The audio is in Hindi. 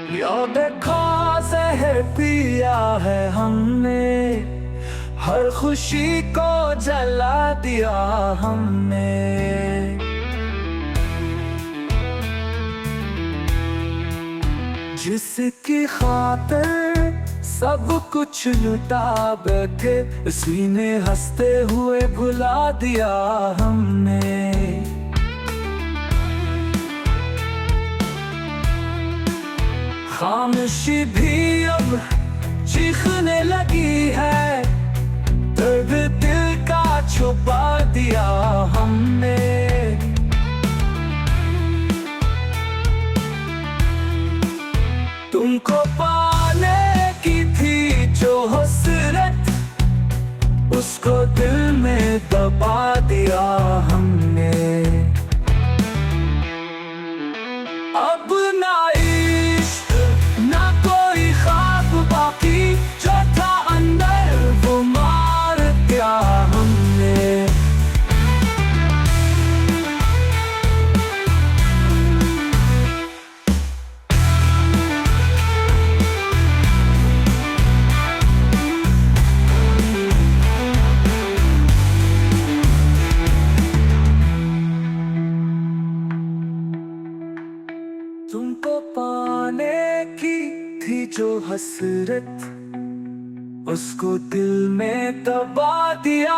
याद देखो जहर पिया है हमने, हर खुशी को जला दिया हमने। जिसकी खातिर सब कुछ लुटा बैठे, सीने हंसते हुए भुला दिया हमने। खामोशी भी अब चीखने लगी है, दर्द दिल का छुपा दिया हमने। तुमको पाने की थी जो हसरत, उसको दिल में दबा दिया हमने। अब ना इश्क ना कोई ख्वाब बाकी, जो था अंदर वो मार दिया हमने। तुमको पाने की थी जो हसरत, उसको दिल में दबा दिया